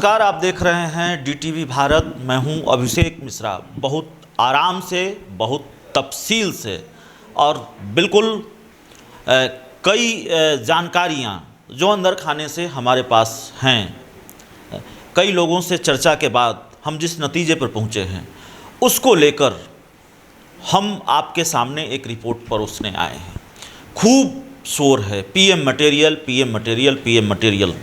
नमस्कार, आप देख रहे हैं डीटीवी भारत। मैं हूं अभिषेक मिश्रा। बहुत आराम से, बहुत तफसील से और बिल्कुल कई जानकारियां जो अंदर खाने से हमारे पास हैं, कई लोगों से चर्चा के बाद हम जिस नतीजे पर पहुंचे हैं उसको लेकर हम आपके सामने एक रिपोर्ट परोसने आए हैं। खूब शोर है, PM material, PM material, PM material.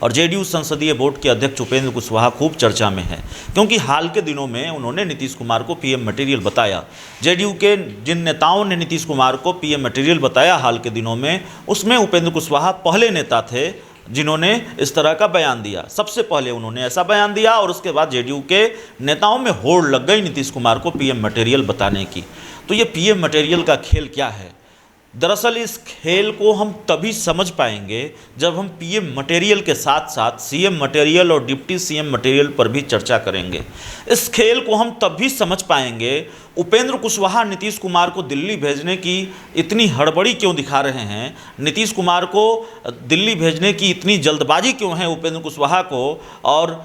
और जेडीयू संसदीय बोर्ड के अध्यक्ष उपेंद्र कुशवाहा खूब चर्चा में है, क्योंकि हाल के दिनों में उन्होंने नीतीश कुमार को पीएम मटेरियल बताया। जेडीयू के जिन नेताओं ने नीतीश कुमार को पीएम मटेरियल बताया हाल के दिनों में, उसमें उपेंद्र कुशवाहा पहले नेता थे जिन्होंने इस तरह का बयान दिया। सबसे पहले उन्होंने ऐसा बयान दिया और उसके बाद जेडीयू के नेताओं में होड़ लग गई नीतीश कुमार को पीएम मटेरियल बताने की। तो ये पीएम मटेरियल का खेल क्या है? दरअसल इस खेल को हम तभी समझ पाएंगे जब हम पीएम मटेरियल के साथ साथ सीएम मटेरियल और डिप्टी सीएम मटेरियल पर भी चर्चा करेंगे। इस खेल को हम तभी समझ पाएंगे उपेंद्र कुशवाहा नीतीश कुमार को दिल्ली भेजने की इतनी हड़बड़ी क्यों दिखा रहे हैं, नीतीश कुमार को दिल्ली भेजने की इतनी जल्दबाजी क्यों है उपेंद्र कुशवाहा को, और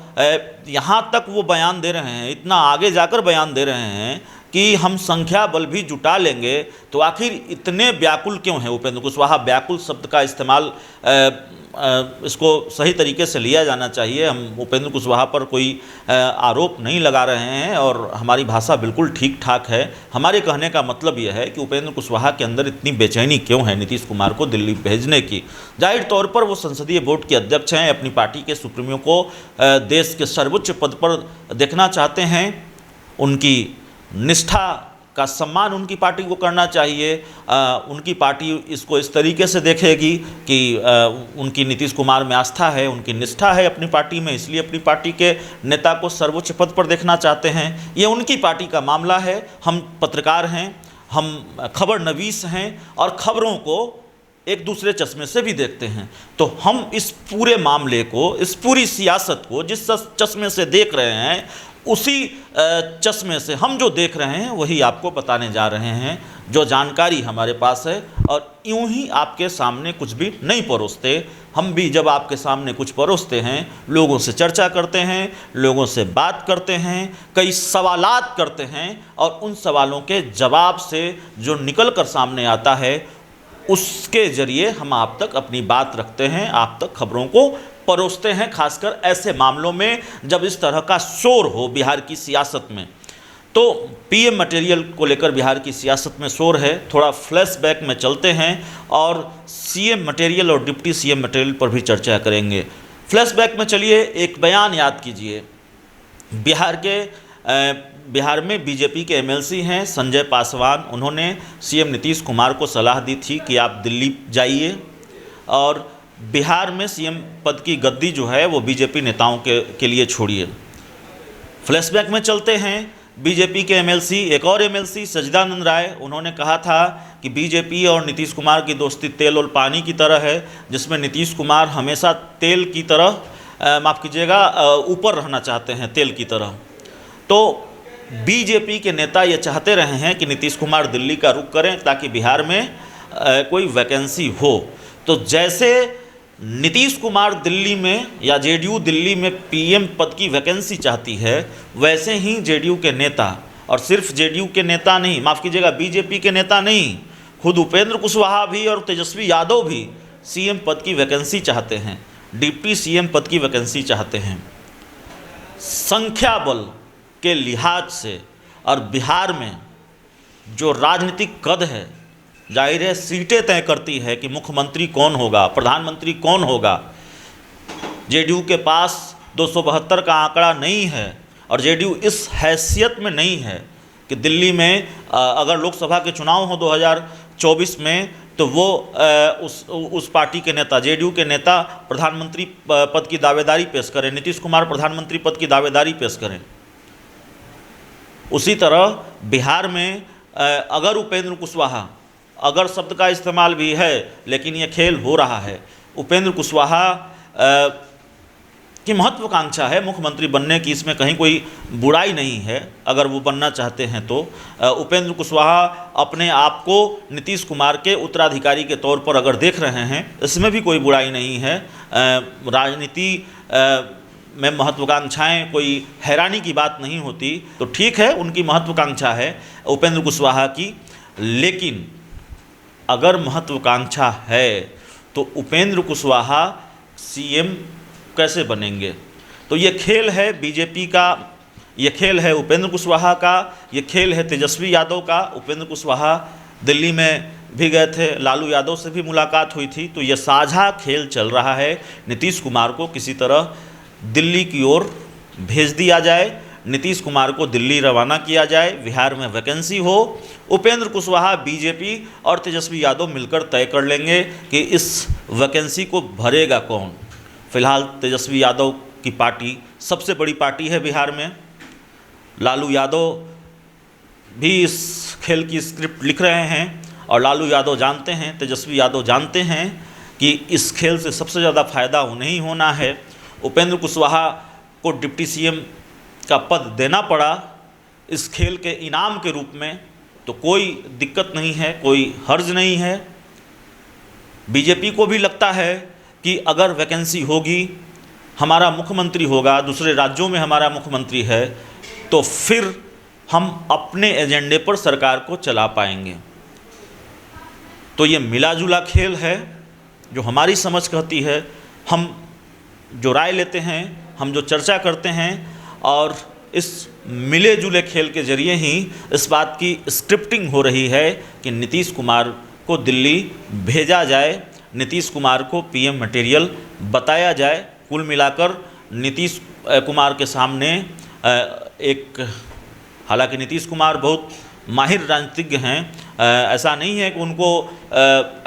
यहाँ तक वो बयान दे रहे हैं, इतना आगे जाकर बयान दे रहे हैं कि हम संख्या बल भी जुटा लेंगे। तो आखिर इतने व्याकुल क्यों हैं उपेंद्र कुशवाहा? व्याकुल शब्द का इस्तेमाल इसको सही तरीके से लिया जाना चाहिए। हम उपेंद्र कुशवाहा पर कोई आरोप नहीं लगा रहे हैं और हमारी भाषा बिल्कुल ठीक ठाक है। हमारे कहने का मतलब यह है कि उपेंद्र कुशवाहा के अंदर इतनी बेचैनी क्यों है नीतीश कुमार को दिल्ली भेजने की। जाहिर तौर पर वो संसदीय बोर्ड के अध्यक्ष हैं, अपनी पार्टी के सुप्रीमो को देश के सर्वोच्च पद पर देखना चाहते हैं। उनकी निष्ठा का सम्मान उनकी पार्टी को करना चाहिए। उनकी पार्टी इसको इस तरीके से देखेगी कि उनकी नीतीश कुमार में आस्था है, उनकी निष्ठा है अपनी पार्टी में, इसलिए अपनी पार्टी के नेता को सर्वोच्च पद पर देखना चाहते हैं। ये उनकी पार्टी का मामला है। हम पत्रकार हैं, हम खबर नवीस हैं और खबरों को एक दूसरे चश्मे से भी देखते हैं। तो हम इस पूरे मामले को, इस पूरी सियासत को जिस चश्मे से देख रहे हैं, उसी चश्मे से हम जो देख रहे हैं वही आपको बताने जा रहे हैं, जो जानकारी हमारे पास है। और यूं ही आपके सामने कुछ भी नहीं परोसते। हम भी जब आपके सामने कुछ परोसते हैं, लोगों से चर्चा करते हैं, लोगों से बात करते हैं, कई सवालात करते हैं और उन सवालों के जवाब से जो निकल कर सामने आता है उसके ज़रिए हम आप तक अपनी बात रखते हैं, आप तक खबरों को परोसते हैं। खासकर ऐसे मामलों में जब इस तरह का शोर हो बिहार की सियासत में। तो पीएम मटेरियल को लेकर बिहार की सियासत में शोर है। थोड़ा फ्लैशबैक में चलते हैं और सीएम मटेरियल और डिप्टी सीएम मटेरियल पर भी चर्चा करेंगे। फ्लैशबैक में चलिए, एक बयान याद कीजिए। बिहार में बीजेपी के एमएलसी हैं संजय पासवान। उन्होंने सीएम नीतीश कुमार को सलाह दी थी कि आप दिल्ली जाइए और बिहार में सीएम पद की गद्दी जो है वो बीजेपी नेताओं के लिए छोड़िए। फ्लैशबैक में चलते हैं। बीजेपी के एमएलसी, एक और एमएलसी सज्जदानंद राय, उन्होंने कहा था कि बीजेपी और नीतीश कुमार की दोस्ती तेल और पानी की तरह है, जिसमें नीतीश कुमार हमेशा तेल की तरह, माफ़ कीजिएगा, ऊपर रहना चाहते हैं, तेल की तरह। तो बीजेपी के नेता ये चाहते रहे हैं कि नीतीश कुमार दिल्ली का रुख करें ताकि बिहार में कोई वैकेंसी हो। तो जैसे नीतीश कुमार दिल्ली में या जेडीयू दिल्ली में पीएम पद की वैकेंसी चाहती है, वैसे ही जेडीयू के नेता, और सिर्फ जेडीयू के नेता नहीं, माफ़ कीजिएगा, बीजेपी के नेता नहीं, खुद उपेंद्र कुशवाहा भी और तेजस्वी यादव भी सीएम पद की वैकेंसी चाहते हैं, डिप्टी सीएम पद की वैकेंसी चाहते हैं। संख्या बल के लिहाज से और बिहार में जो राजनीतिक कद है, जाहिर है सीटें तय करती है कि मुख्यमंत्री कौन होगा, प्रधानमंत्री कौन होगा। जेडीयू के पास 272 का आंकड़ा नहीं है और जेडीयू इस हैसियत में नहीं है कि दिल्ली में अगर लोकसभा के चुनाव हो 2024 में तो वो उस पार्टी के नेता, जेडीयू के नेता प्रधानमंत्री पद की दावेदारी पेश करें, नीतीश कुमार प्रधानमंत्री पद की दावेदारी पेश करें। उसी तरह बिहार में अगर उपेंद्र कुशवाहा, अगर शब्द का इस्तेमाल भी है लेकिन ये खेल हो रहा है, उपेंद्र कुशवाहा की महत्वाकांक्षा है मुख्यमंत्री बनने की, इसमें कहीं कोई बुराई नहीं है। अगर वो बनना चाहते हैं तो उपेंद्र कुशवाहा अपने आप को नीतीश कुमार के उत्तराधिकारी के तौर पर अगर देख रहे हैं, इसमें भी कोई बुराई नहीं है। राजनीति में महत्वाकांक्षाएं कोई हैरानी की बात नहीं होती। तो ठीक है, उनकी महत्वाकांक्षा है उपेंद्र कुशवाहा की, लेकिन अगर महत्वाकांक्षा है तो उपेंद्र कुशवाहा सीएम कैसे बनेंगे? तो ये खेल है बीजेपी का, ये खेल है उपेंद्र कुशवाहा का, ये खेल है तेजस्वी यादव का। उपेंद्र कुशवाहा दिल्ली में भी गए थे, लालू यादव से भी मुलाकात हुई थी। तो ये साझा खेल चल रहा है, नीतीश कुमार को किसी तरह दिल्ली की ओर भेज दिया जाए, नीतीश कुमार को दिल्ली रवाना किया जाए, बिहार में वैकेंसी हो, उपेंद्र कुशवाहा, बीजेपी और तेजस्वी यादव मिलकर तय कर लेंगे कि इस वैकेंसी को भरेगा कौन। फिलहाल तेजस्वी यादव की पार्टी सबसे बड़ी पार्टी है बिहार में, लालू यादव भी इस खेल की स्क्रिप्ट लिख रहे हैं और लालू यादव जानते हैं, तेजस्वी यादव जानते हैं कि इस खेल से सबसे ज़्यादा फायदा उन्हें ही होना है। उपेंद्र कुशवाहा को डिप्टी सीएम का पद देना पड़ा इस खेल के इनाम के रूप में, तो कोई दिक्कत नहीं है, कोई हर्ज नहीं है। बीजेपी को भी लगता है कि अगर वैकेंसी होगी, हमारा मुख्यमंत्री होगा, दूसरे राज्यों में हमारा मुख्यमंत्री है, तो फिर हम अपने एजेंडे पर सरकार को चला पाएंगे। तो ये मिला जुला खेल है जो हमारी समझ कहती है। हम जो राय लेते हैं, हम जो चर्चा करते हैं, और इस मिले जुले खेल के जरिए ही इस बात की स्क्रिप्टिंग हो रही है कि नीतीश कुमार को दिल्ली भेजा जाए, नीतीश कुमार को पीएम मटेरियल बताया जाए। कुल मिलाकर नीतीश कुमार के सामने एक, हालांकि नीतीश कुमार बहुत माहिर राजनीतिज्ञ हैं, ऐसा नहीं है कि उनको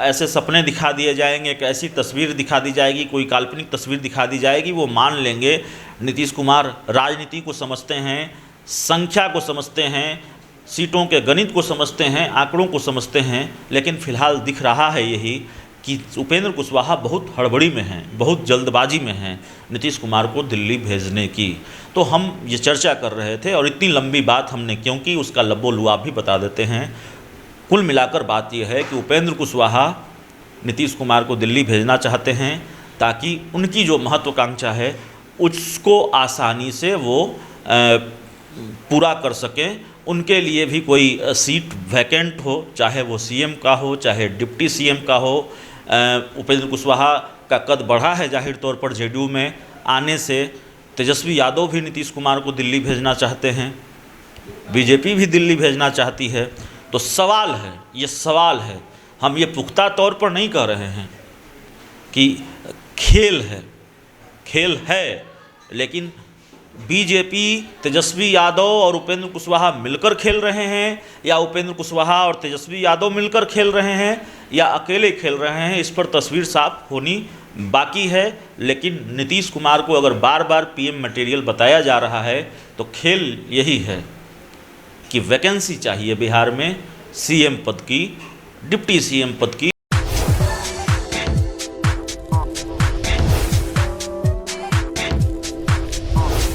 ऐसे सपने दिखा दिए जाएंगे, एक ऐसी तस्वीर दिखा दी जाएगी, कोई काल्पनिक तस्वीर दिखा दी जाएगी, वो मान लेंगे। नीतीश कुमार राजनीति को समझते हैं, संख्या को समझते हैं, सीटों के गणित को समझते हैं, आंकड़ों को समझते हैं। लेकिन फिलहाल दिख रहा है यही कि उपेंद्र कुशवाहा बहुत हड़बड़ी में हैं, बहुत जल्दबाजी में हैं नीतीश कुमार को दिल्ली भेजने की। तो हम ये चर्चा कर रहे थे और इतनी लंबी बात हमने क्यों की, उसका लब्बो लुआब भी बता देते हैं। कुल मिलाकर बात यह है कि उपेंद्र कुशवाहा नीतीश कुमार को दिल्ली भेजना चाहते हैं ताकि उनकी जो महत्वाकांक्षा है उसको आसानी से वो पूरा कर सकें। उनके लिए भी कोई सीट वैकेंट हो, चाहे वो सीएम का हो, चाहे डिप्टी सीएम का हो। उपेंद्र कुशवाहा का कद बढ़ा है जाहिर तौर पर जेडीयू में आने से। तेजस्वी यादव भी नीतीश कुमार को दिल्ली भेजना चाहते हैं, बीजेपी भी दिल्ली भेजना चाहती है। तो सवाल है, ये सवाल है, हम ये पुख्ता तौर पर नहीं कह रहे हैं कि खेल है, खेल है, लेकिन बीजेपी, तेजस्वी यादव और उपेंद्र कुशवाहा मिलकर खेल रहे हैं, या उपेंद्र कुशवाहा और तेजस्वी यादव मिलकर खेल रहे हैं, या अकेले खेल रहे हैं, इस पर तस्वीर साफ होनी बाकी है। लेकिन नीतीश कुमार को अगर बार बार पीएम मटेरियल बताया जा रहा है तो खेल यही है कि वैकेंसी चाहिए बिहार में सीएम पद की, डिप्टी सीएम पद की।